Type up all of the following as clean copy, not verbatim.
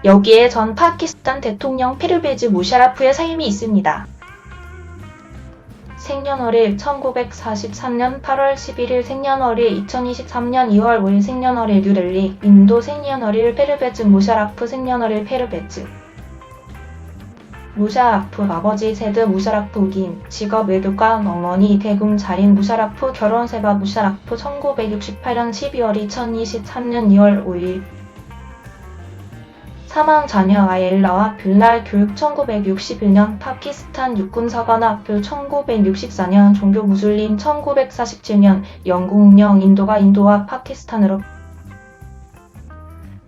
여기에 전 파키스탄 대통령 페르베즈 무샤라프의 삶이 있습니다. 생년월일 1943년 8월 11일 생년월일 2023년 2월 5일 생년월일 뉴델리 인도 생년월일 페르베즈 무샤라프 생년월일 페르베즈 무샤라프 아버지 세드 무샤라프 우긴 직업 외교관 어머니 대금 자린 무샤라프 결혼 세바 무샤라프 1968년 12월 2023년 2월 5일 사망 자녀 아옐라와 뷸날 교육 1961년 파키스탄 육군사관학교 1964년 종교 무슬림 1947년 영국 운영 인도가 인도와 파키스탄으로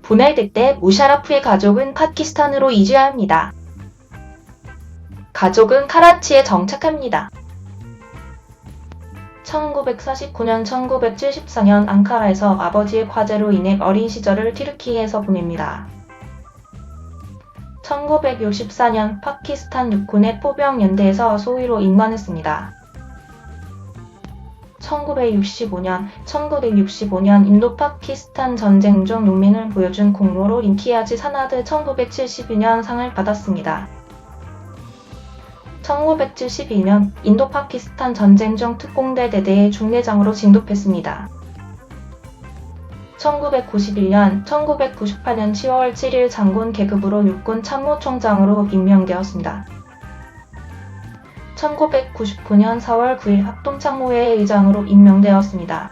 분할될 때 무샤라프의 가족은 파키스탄으로 이주합니다. 가족은 카라치에 정착합니다. 1949년 1974년 앙카라에서 아버지의 과제로 인해 어린 시절을 티르키에서 보냅니다. 1964년 파키스탄 육군의 포병연대에서 소위로 임관했습니다. 1965년 인도-파키스탄 전쟁 중 농민을 보여준 공로로 임티아즈 사나드 1972년 상을 받았습니다. 1972년 인도-파키스탄 전쟁 중 특공대 대대의 중대장으로 진급했습니다. 1998년 10월 7일 장군 계급으로 육군 참모총장으로 임명되었습니다. 1999년 4월 9일 합동참모회 의장으로 임명되었습니다.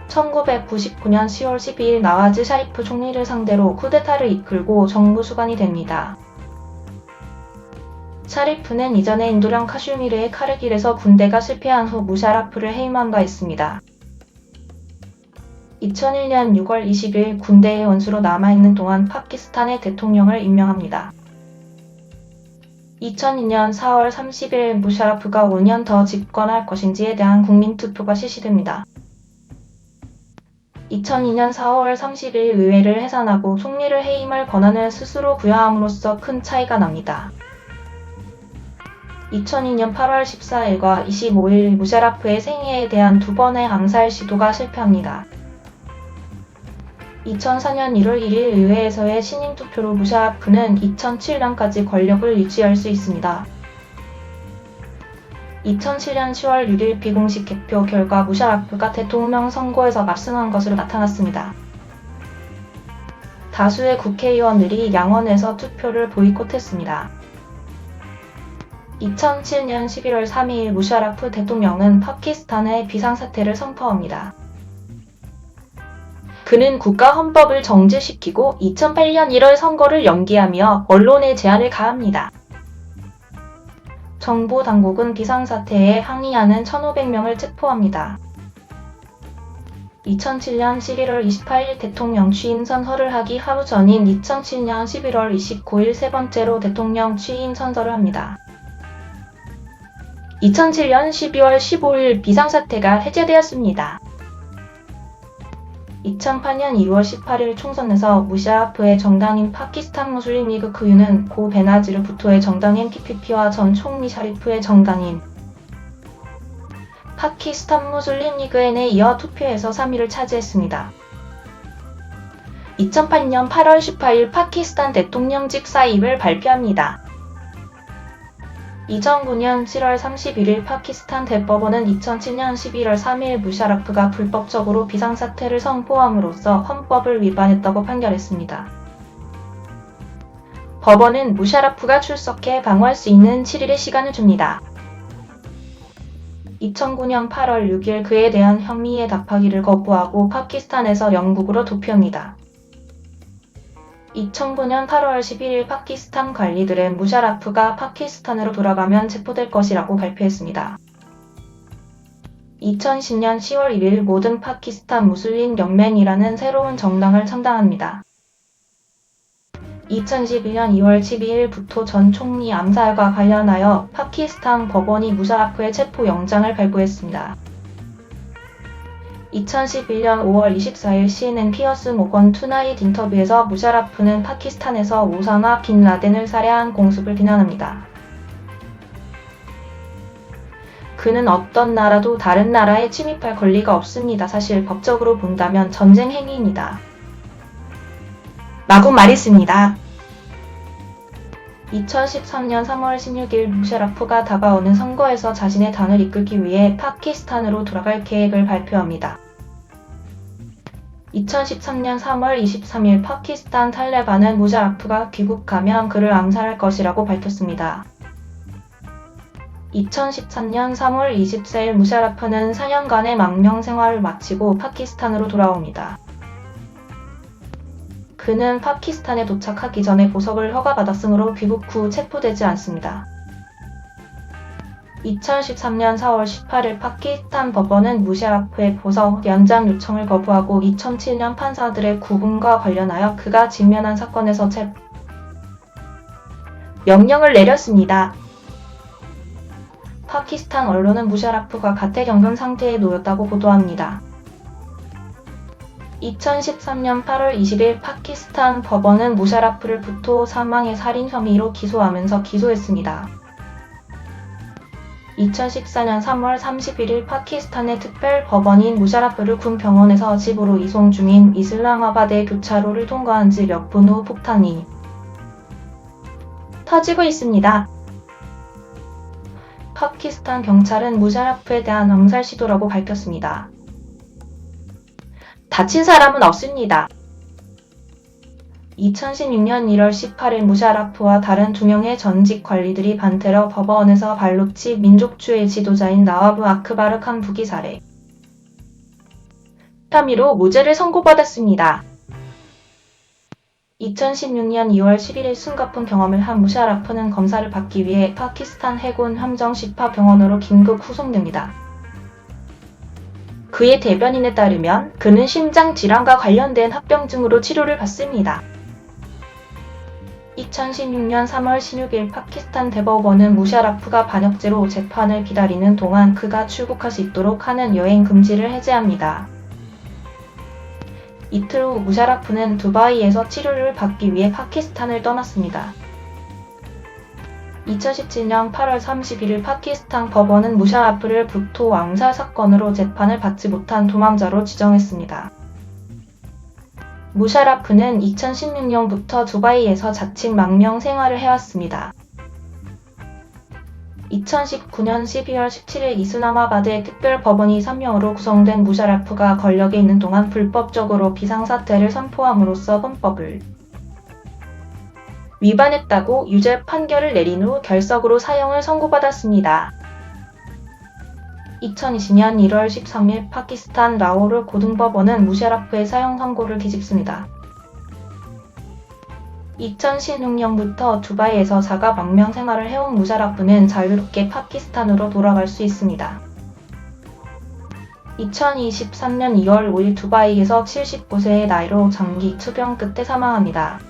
1999년 10월 12일 나와즈 샤리프 총리를 상대로 쿠데타를 이끌고 정부 수반이 됩니다. 샤리프는 이전에 인도령 카슈미르의 카르길에서 군대가 실패한 후 무샤라프를 해임한 바 있습니다. 2001년 6월 20일 군대의 원수로 남아있는 동안 파키스탄의 대통령을 임명합니다. 2002년 4월 30일 무샤라프가 5년 더 집권할 것인지에 대한 국민투표가 실시됩니다. 2002년 4월 30일 의회를 해산하고 총리를 해임할 권한을 스스로 부여함으로써 큰 차이가 납니다. 2002년 8월 14일과 25일 무샤라프의 생애에 대한 두 번의 암살 시도가 실패합니다. 2004년 1월 1일 의회에서의 신임투표로 무샤라프는 2007년까지 권력을 유지할 수 있습니다. 2007년 10월 6일 비공식 개표 결과 무샤라프가 대통령 선거에서 압승한 것으로 나타났습니다. 다수의 국회의원들이 양원에서 투표를 보이콧했습니다. 2007년 11월 3일 무샤라프 대통령은 파키스탄의 비상사태를 선포합니다. 그는 국가 헌법을 정지시키고 2008년 1월 선거를 연기하며 언론에 제한을 가합니다. 정부 당국은 비상사태에 항의하는 1,500명을 체포합니다. 2007년 11월 28일 대통령 취임 선서를 하기 하루 전인 2007년 11월 29일 세 번째로 대통령 취임 선서를 합니다. 2007년 12월 15일 비상사태가 해제되었습니다. 2008년 2월 18일 총선에서 무샤라프의 정당인 파키스탄 무슬림 리그 크유는 고 베나지르 부토의 정당 MPP와 전 총리 샤리프의 정당인 파키스탄 무슬림 리그 N에 이어 투표에서 3위를 차지했습니다. 2008년 8월 18일 파키스탄 대통령직 사입을 발표합니다. 2009년 7월 31일 파키스탄 대법원은 2007년 11월 3일 무샤라프가 불법적으로 비상사태를 선포함으로써 헌법을 위반했다고 판결했습니다. 법원은 무샤라프가 출석해 방어할 수 있는 7일의 시간을 줍니다. 2009년 8월 6일 그에 대한 혐의에 답하기를 거부하고 파키스탄에서 영국으로 도피합니다. 2009년 8월 11일 파키스탄 관리들은 무샤라프가 파키스탄으로 돌아가면 체포될 것이라고 발표했습니다. 2010년 10월 1일 모든 파키스탄 무슬림 연맹이라는 새로운 정당을 창당합니다. 2011년 2월 12일 부토 전 총리 암살과 관련하여 파키스탄 법원이 무샤라프의 체포 영장을 발부했습니다. 2011년 5월 24일 CNN 피어스 모건 투나잇 인터뷰에서 무샤라프는 파키스탄에서 오사마 빈 라덴을 살해한 공습을 비난합니다. 그는 어떤 나라도 다른 나라에 침입할 권리가 없습니다. 사실 법적으로 본다면 전쟁 행위입니다. 마구 말했습니다. 2013년 3월 16일 무샤라프가 다가오는 선거에서 자신의 당을 이끌기 위해 파키스탄으로 돌아갈 계획을 발표합니다. 2013년 3월 23일 파키스탄 탈레반은 무샤라프가 귀국하면 그를 암살할 것이라고 밝혔습니다. 2013년 3월 24일 무샤라프는 4년간의 망명 생활을 마치고 파키스탄으로 돌아옵니다. 그는 파키스탄에 도착하기 전에 보석을 허가받았으므로 귀국 후 체포되지 않습니다. 2013년 4월 18일 파키스탄 법원은 무샤라프의 보석 연장 요청을 거부하고 2007년 판사들의 구금과 관련하여 그가 직면한 사건에서 명령을 내렸습니다. 파키스탄 언론은 무샤라프가 가택연금 상태에 놓였다고 보도합니다. 2013년 8월 20일 파키스탄 법원은 무샤라프를 부토 사망의 살인 혐의로 기소하면서 기소했습니다. 2014년 3월 31일 파키스탄의 특별 법원인 무샤라프를 군 병원에서 집으로 이송 중인 이슬람아바드 교차로를 통과한 지 몇 분 후 폭탄이 터지고 있습니다. 파키스탄 경찰은 무샤라프에 대한 암살 시도라고 밝혔습니다. 다친 사람은 없습니다. 2016년 1월 18일 무샤라프와 다른 2명의 전직 관리들이 반테러 법원에서 발로치 민족주의 지도자인 나와브 아크바르 칸 부기 살해 혐의로 무죄를 선고받았습니다. 2016년 2월 11일 숨가쁜 경험을 한 무샤라프는 검사를 받기 위해 파키스탄 해군 함정 시파 병원으로 긴급 후송됩니다. 그의 대변인에 따르면 그는 심장 질환과 관련된 합병증으로 치료를 받습니다. 2016년 3월 16일 파키스탄 대법원은 무샤라프가 반역죄로 재판을 기다리는 동안 그가 출국할 수 있도록 하는 여행 금지를 해제합니다. 이틀 후 무샤라프는 두바이에서 치료를 받기 위해 파키스탄을 떠났습니다. 2017년 8월 31일 파키스탄 법원은 무샤라프를 부토 암살 사건으로 재판을 받지 못한 도망자로 지정했습니다. 무샤라프는 2016년부터 두바이에서 자칭 망명 생활을 해왔습니다. 2019년 12월 17일 이슬람아바드의 특별법원이 3명으로 구성된 무샤라프가 권력에 있는 동안 불법적으로 비상사태를 선포함으로써 헌법을 위반했다고 유죄 판결을 내린 후 결석으로 사형을 선고받았습니다. 2020년 1월 13일 파키스탄 라호르 고등법원은 무샤라프의 사형 선고를 뒤집습니다. 2016년부터 두바이에서 자가 망명 생활을 해온 무샤라프는 자유롭게 파키스탄으로 돌아갈 수 있습니다. 2023년 2월 5일 두바이에서 79세의 나이로 장기 투병 끝에 사망합니다.